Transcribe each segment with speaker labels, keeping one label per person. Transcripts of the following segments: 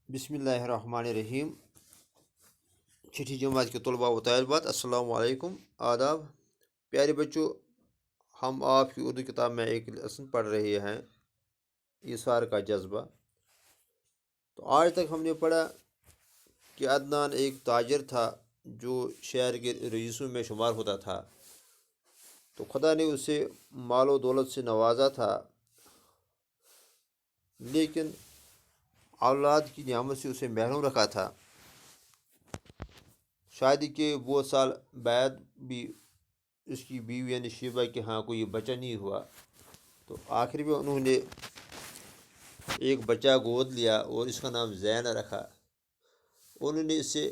Speaker 1: بسم اللہ الرحمن الرحیم۔ چھٹی جماعت کے طلباء و طالبات، السلام علیکم، آداب۔ پیارے بچوں، ہم آپ کی اردو کتاب میں ایک لیسن پڑھ رہے ہیں، ایثار کا جذبہ۔ تو آج تک ہم نے پڑھا کہ عدنان ایک تاجر تھا جو شہر کے رئیسوں میں شمار ہوتا تھا۔ تو خدا نے اسے مال و دولت سے نوازا تھا، لیکن اولاد کی نعمت سے اسے محروم رکھا تھا۔ شادی کے بہت سال بعد بھی اس کی بیوی یعنی شیبہ کے ہاں کوئی بچہ نہیں ہوا۔ تو آخر میں انہوں نے ایک بچہ گود لیا اور اس کا نام زین رکھا۔ انہوں نے اسے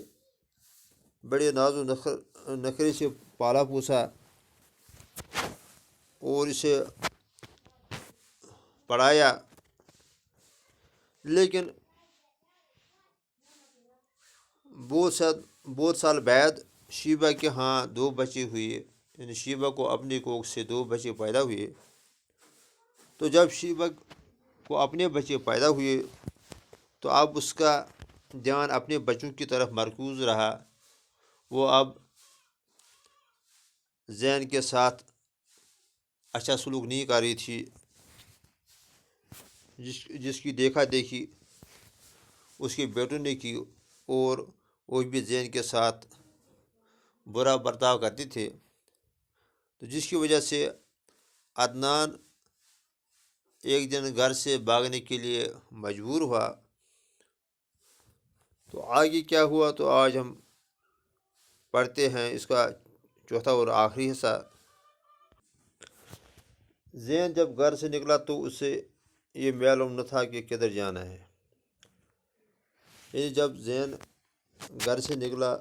Speaker 1: بڑے ناز و نخرے سے پالا پوسا اور اسے پڑھایا، لیکن بہت سال بعد شیبہ کے ہاں 2 بچے ہوئے، یعنی شیبہ کو اپنے کوکھ سے 2 بچے پیدا ہوئے۔ تو جب شیبہ کو اپنے بچے پیدا ہوئے تو اب اس کا دھیان اپنے بچوں کی طرف مرکوز رہا۔ وہ اب زین کے ساتھ اچھا سلوک نہیں کر رہی تھی، جس کی دیکھا دیکھی اس کے بیٹوں نے کی، اور وہ بھی زین کے ساتھ برا برتاؤ کرتے تھے۔ تو جس کی وجہ سے عدنان ایک دن گھر سے بھاگنے کے لیے مجبور ہوا۔ تو آگے کیا ہوا تو آج ہم پڑھتے ہیں اس کا چوتھا اور آخری حصہ۔ زین جب گھر سے نکلا تو اسے یہ معلوم نہ تھا کہ کدھر جانا ہے۔ یعنی جب زین گھر سے نکلا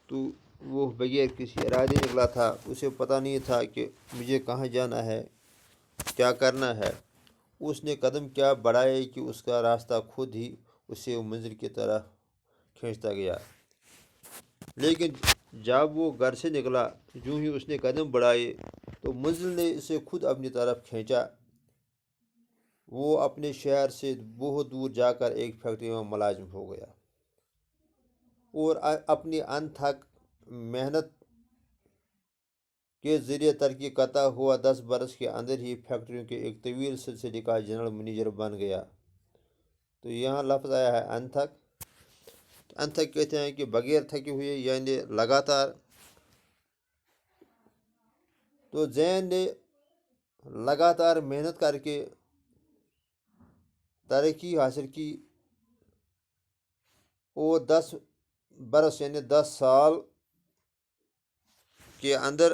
Speaker 1: تو وہ بغیر کسی ارادے نکلا تھا، اسے پتہ نہیں تھا کہ مجھے کہاں جانا ہے، کیا کرنا ہے۔ اس نے قدم کیا بڑھائے کہ اس کا راستہ خود ہی اسے منزل کی طرح کھینچتا گیا۔ لیکن جب وہ گھر سے نکلا، جو ہی اس نے قدم بڑھائے تو منزل نے اسے خود اپنی طرف کھینچا۔ وہ اپنے شہر سے بہت دور جا کر ایک فیکٹری میں ملازم ہو گیا، اور اپنی انتھک محنت کے ذریعے ترقی کرتا ہوا 10 برس کے اندر ہی فیکٹریوں کے ایک طویل سلسلے کا جنرل منیجر بن گیا۔ تو یہاں لفظ آیا ہے انتھک۔ انتھک کہتے ہیں کہ بغیر تھکے ہوئے، یعنی لگاتار۔ تو زین نے لگاتار محنت کر کے ترقی حاصل کی، اور 10 برس یعنی 10 سال کے اندر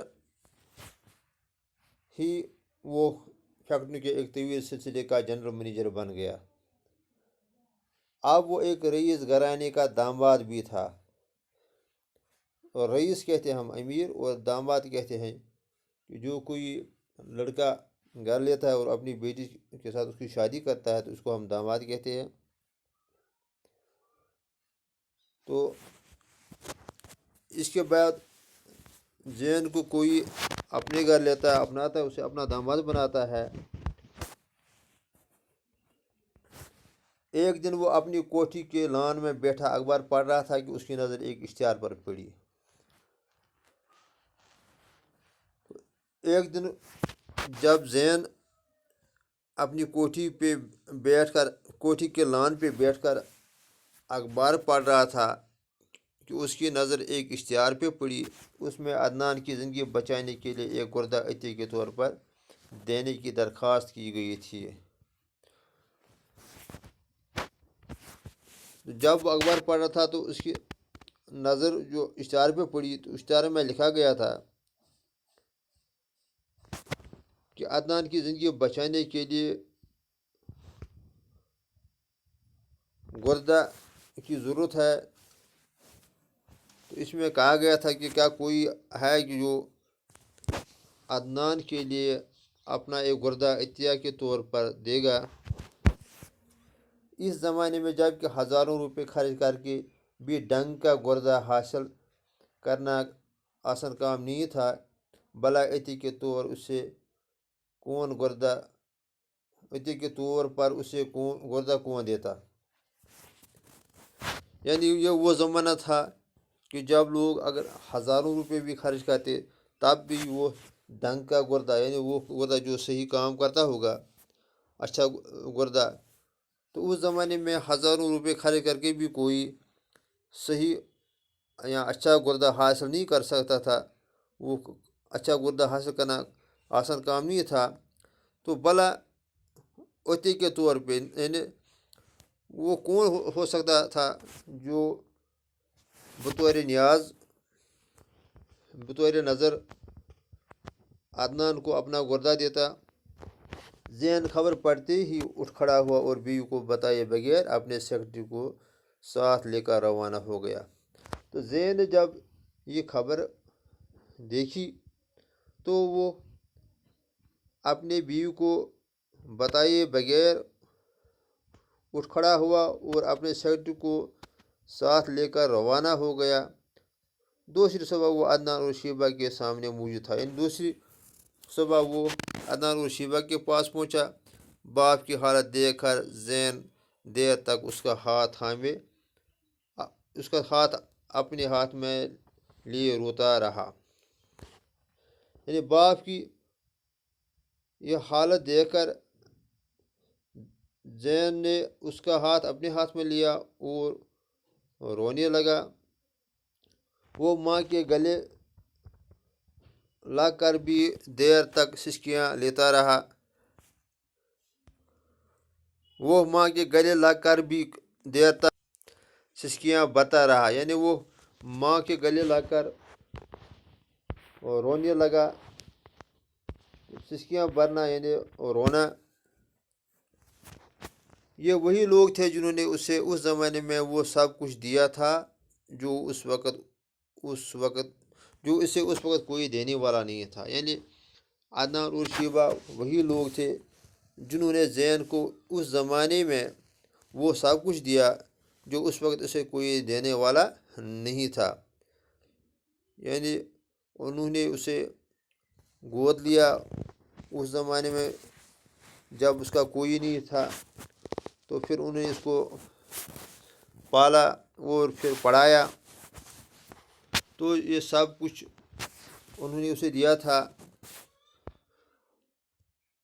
Speaker 1: ہی وہ فیکٹری کے ایک طویل سلسلے کا جنرل منیجر بن گیا۔ اب وہ ایک رئیس گھرانے کا داماد بھی تھا، اور رئیس کہتے ہیں ہم امیر، اور داماد کہتے ہیں کہ جو کوئی لڑکا گھر لیتا ہے اور اپنی بیٹی کے ساتھ اس کی شادی کرتا ہے تو اس کو ہم داماد کہتے ہیں۔ تو اس کے بعد زین کو کوئی اپنے گھر لیتا ہے، اپناتا ہے، اسے اپنا داماد بناتا ہے۔ ایک دن وہ اپنی کوٹھی کے لان میں بیٹھا اخبار پڑھ رہا تھا کہ اس کی نظر ایک اشتہار پر پڑی۔ ایک دن جب زین اپنی کوٹھی کے لان پہ بیٹھ کر اخبار پڑھ رہا تھا کہ اس کی نظر ایک اشتہار پہ پڑی۔ اس میں عدنان کی زندگی بچانے کے لیے ایک گردہ عطیے کے طور پر دینے کی درخواست کی گئی تھی۔ جب وہ اخبار پڑھ رہا تھا تو اس کی نظر جو اشتہار پہ پڑی، تو اشتہار میں لکھا گیا تھا کہ عدنان کی زندگی بچانے کے لیے گردہ کی ضرورت ہے۔ تو اس میں کہا گیا تھا کہ کیا کوئی ہے کہ جو عدنان کے لیے اپنا ایک گردہ عطیہ کے طور پر دے گا۔ اس زمانے میں جب کہ ہزاروں روپے خرچ کر کے بھی ڈنگ کا گردہ حاصل کرنا آسان کام نہیں تھا، بلا عطیے کے طور پر اسے گردہ کون دیتا۔ یعنی یہ وہ زمانہ تھا کہ جب لوگ اگر ہزاروں روپے بھی خرچ کرتے تب بھی وہ ڈنگ کا گردہ یعنی وہ گردہ جو صحیح کام کرتا ہوگا، اچھا گردہ، تو اس زمانے میں ہزاروں روپے خرچ کر کے بھی کوئی صحیح یا اچھا گردہ حاصل نہیں کر سکتا تھا۔ وہ اچھا گردہ حاصل کرنا آسان کام نہیں تھا۔ تو بلا عطیے کے طور پہ یعنی وہ کون ہو سکتا تھا جو بطور نیاز بطور نظر عدنان کو اپنا گردہ دیتا۔ زین خبر پڑتے ہی اٹھ کھڑا ہوا اور بیوی کو بتائے بغیر اپنے سیکرٹری کو ساتھ لے کر روانہ ہو گیا۔ تو زین نے جب یہ خبر دیکھی تو وہ اپنے بیوی کو بتائے بغیر اٹھ کھڑا ہوا اور اپنے سیکرٹری کو ساتھ لے کر روانہ ہو گیا۔ دوسری صبح وہ عدنان اور شیبہ کے سامنے موجود تھا، یعنی دوسری صبح وہ عدنان اور شیبہ کے پاس پہنچا۔ باپ کی حالت دیکھ کر زین دیر تک اس کا ہاتھ اپنے ہاتھ میں لیے روتا رہا۔ یعنی باپ کی یہ حالت دیکھ کر زین نے اس کا ہاتھ اپنے ہاتھ میں لیا اور رونے لگا۔ وہ ماں کے گلے لگ کر بھی دیر تک سسکیاں لیتا رہا۔ برتا رہا، یعنی وہ ماں کے گلے لگ کر رونے لگا۔ سسکیاں بھرنا یعنی رونا۔ یہ وہی لوگ تھے جنہوں نے اسے اس زمانے میں وہ سب کچھ دیا تھا جو اسے اس وقت کوئی دینے والا نہیں تھا۔ یعنی عدنان اور شیبہ وہی لوگ تھے جنہوں نے زین کو اس زمانے میں وہ سب کچھ دیا جو اس وقت اسے کوئی دینے والا نہیں تھا۔ یعنی انہوں نے اسے گود لیا اس زمانے میں جب اس کا کوئی نہیں تھا، تو پھر انہوں نے اس کو پالا اور پھر پڑھایا۔ تو یہ سب کچھ انہوں نے اسے دیا تھا۔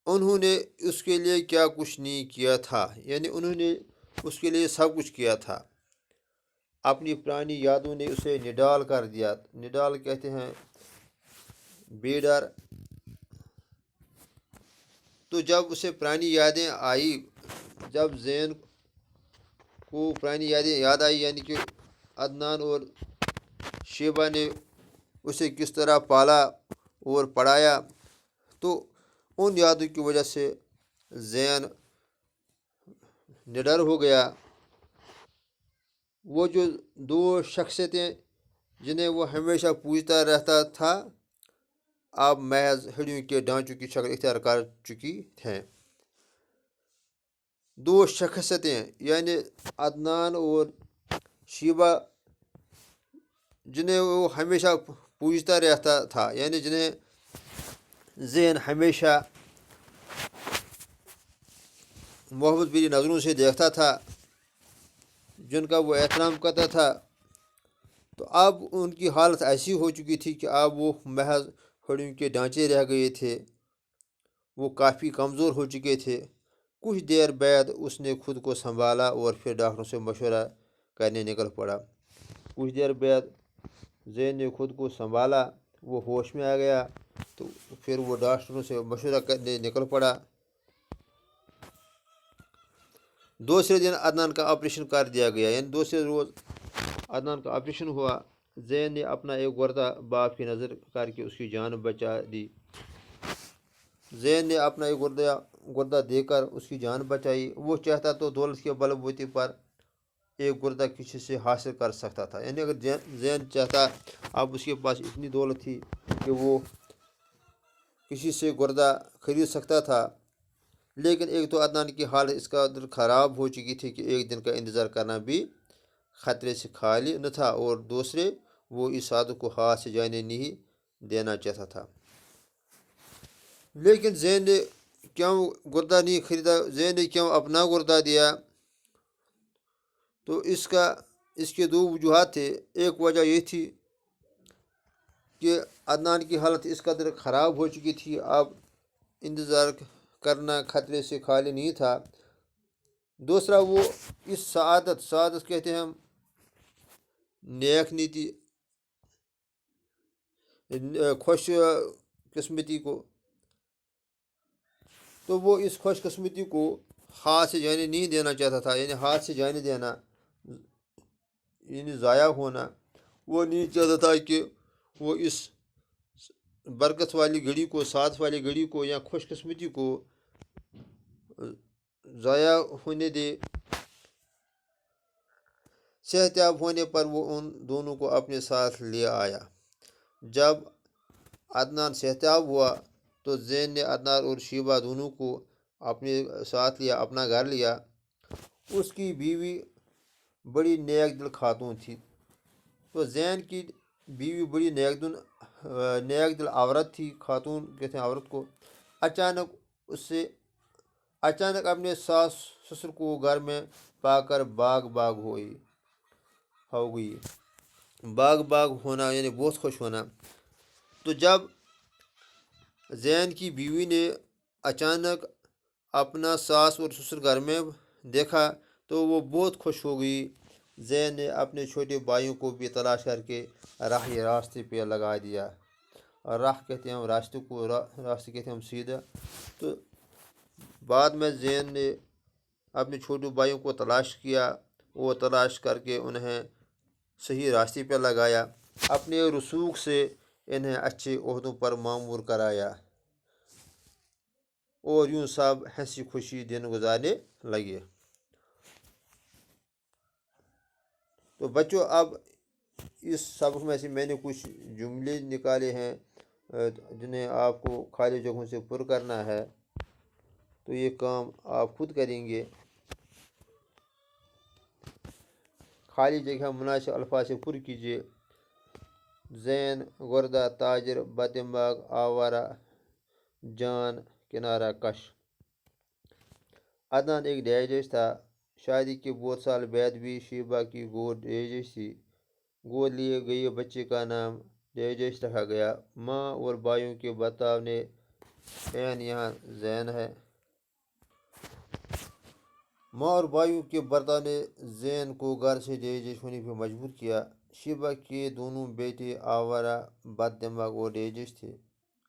Speaker 1: انہوں نے اس کے لیے کیا کچھ نہیں کیا تھا، یعنی انہوں نے اس کے لیے سب کچھ کیا تھا۔ اپنی پرانی یادوں نے اسے نڈال کر دیا۔ نڈال کہتے ہیں بیڈر۔ تو جب اسے پرانی یادیں آئی، جب زین کو پرانی یادیں یاد آئی، یعنی کہ عدنان اور شیبہ نے اسے کس طرح پالا اور پڑھایا، تو ان یادوں کی وجہ سے زین نڈر ہو گیا۔ وہ جو دو شخصیتیں جنہیں وہ ہمیشہ پوجتا رہتا تھا، اب محض ہڈیوں کے ڈھانچوں کی شکل اختیار کر چکی ہیں۔ دو شخصیتیں یعنی عدنان اور شیبہ جنہیں وہ ہمیشہ پوجتا رہتا تھا، یعنی جنہیں زین ہمیشہ محبت بھری نظروں سے دیکھتا تھا، جن کا وہ احترام کرتا تھا، تو اب ان کی حالت ایسی ہو چکی تھی کہ اب وہ محض ہڈیوں کے ڈھانچے رہ گئے تھے۔ وہ کافی کمزور ہو چکے تھے۔ کچھ دیر بعد اس نے خود کو سنبھالا اور پھر ڈاکٹروں سے مشورہ کرنے نکل پڑا۔ کچھ دیر بعد زین نے خود کو سنبھالا، وہ ہوش میں آ گیا، تو پھر وہ ڈاکٹروں سے مشورہ کرنے نکل پڑا۔ دوسرے دن عدنان کا آپریشن کر دیا گیا، یعنی دوسرے روز عدنان کا آپریشن ہوا۔ زین نے اپنا ایک گردہ باپ کی نظر کر کے اس کی جان بچا دی۔ زین نے اپنا ایک گردہ دے کر اس کی جان بچائی۔ وہ چاہتا تو دولت کے بل بوتے پر ایک گردہ کسی سے حاصل کر سکتا تھا، یعنی اگر زین چاہتا، اب اس کے پاس اتنی دولت تھی کہ وہ کسی سے گردہ خرید سکتا تھا، لیکن ایک تو عدنان کی حالت اس قدر خراب ہو چکی تھی کہ ایک دن کا انتظار کرنا بھی خطرے سے خالی نہ تھا، اور دوسرے وہ اس عادت کو ہاتھ سے جانے نہیں دینا چاہتا تھا۔ لیکن زین نے کیوں گردہ نہیں خریدا، زین نے کیوں اپنا گردہ دیا؟ تو اس کا اس کے دو وجوہات تھے۔ ایک وجہ یہ تھی کہ عدنان کی حالت اس قدر خراب ہو چکی تھی، اب انتظار کرنا خطرے سے خالی نہیں تھا۔ دوسرا وہ اس سعادت کہتے ہیں ہم نیک نیتی، خوش قسمتی کو، تو وہ اس خوش قسمتی کو ہاتھ سے جانے نہیں دینا چاہتا تھا، یعنی ہاتھ سے جانے دینا، یعنی ضائع ہونا وہ نہیں چاہتا تھا کہ وہ اس برکت والی گھڑی کو، ساتھ والی گھڑی کو یا خوش قسمتی کو ضائع ہونے دے۔ صحتیاب ہونے پر وہ ان دونوں کو اپنے ساتھ لے آیا۔ جب عدنان صحتیاب ہوا تو زین نے عدنان اور شیبہ دونوں کو اپنے ساتھ لیا، اپنا گھر لیا۔ اس کی بیوی بڑی نیک دل خاتون تھی، تو زین کی بیوی بڑی نیک دل عورت تھی، خاتون کہتے ہیں عورت کو۔ اچانک اپنے ساس سسر کو گھر میں پا کر باغ ہو گئی۔ باغ ہونا یعنی بہت خوش ہونا۔ تو جب زین کی بیوی نے اچانک اپنا ساس اور سسر گھر میں دیکھا تو وہ بہت خوش ہو گئی۔ زین نے اپنے چھوٹے بھائیوں کو بھی تلاش کر کے راستے پہ لگا دیا۔ راہ کہتے ہیں ہم راستے کو، راستے کہتے ہیں ہم سیدھا۔ تو بعد میں زین نے اپنے چھوٹے بھائیوں کو تلاش کیا، وہ تلاش کر کے انہیں صحیح راستے پہ لگایا، اپنے رسوخ سے انہیں اچھے عہدوں پر معمور کرایا، اور یوں سب ہنسی خوشی دن گزارنے لگے۔ تو بچوں، اب اس سبق میں سے میں نے کچھ جملے نکالے ہیں جنہیں آپ کو خالی جگہوں سے پر کرنا ہے، تو یہ کام آپ خود کریں گے۔ خالی جگہ مناسب الفاظ سے پر کیجیے۔ زین گردہ، تاجر، بددماغ، آوارہ، جان کنارہ کش۔ عدنان ایک ڈیجیج تھا۔ شادی کے بہت سال بعد بھی شیبہ کی گود ڈیجیج تھی۔ گود لیے گئے بچے کا نام ڈیجیج رکھا گیا۔ ماں اور بھائیوں کے برتاؤ نے یہاں زین ہے۔ ماں اور بھائیوں کے برتاؤ نے زین کو گھر سے ڈیجیج ہونے پہ مجبور کیا۔ شیبہ کے دونوں بیٹے آوارہ، بد دماغ اور ڈیجیج تھے۔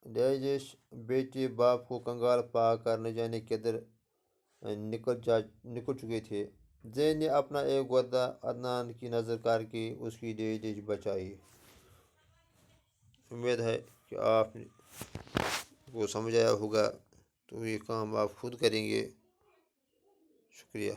Speaker 1: ڈیجیج بیٹے باپ کو کنگال پا کر نہ جانے کدھر نکل چکے تھے۔ زین نے اپنا ایک گردہ عدنان کی نظر کر کے اس کی ڈیجیج بچائی۔ امید ہے کہ آپ کو سمجھ آیا ہوگا، تو یہ کام آپ خود کریں گے۔ شکریہ۔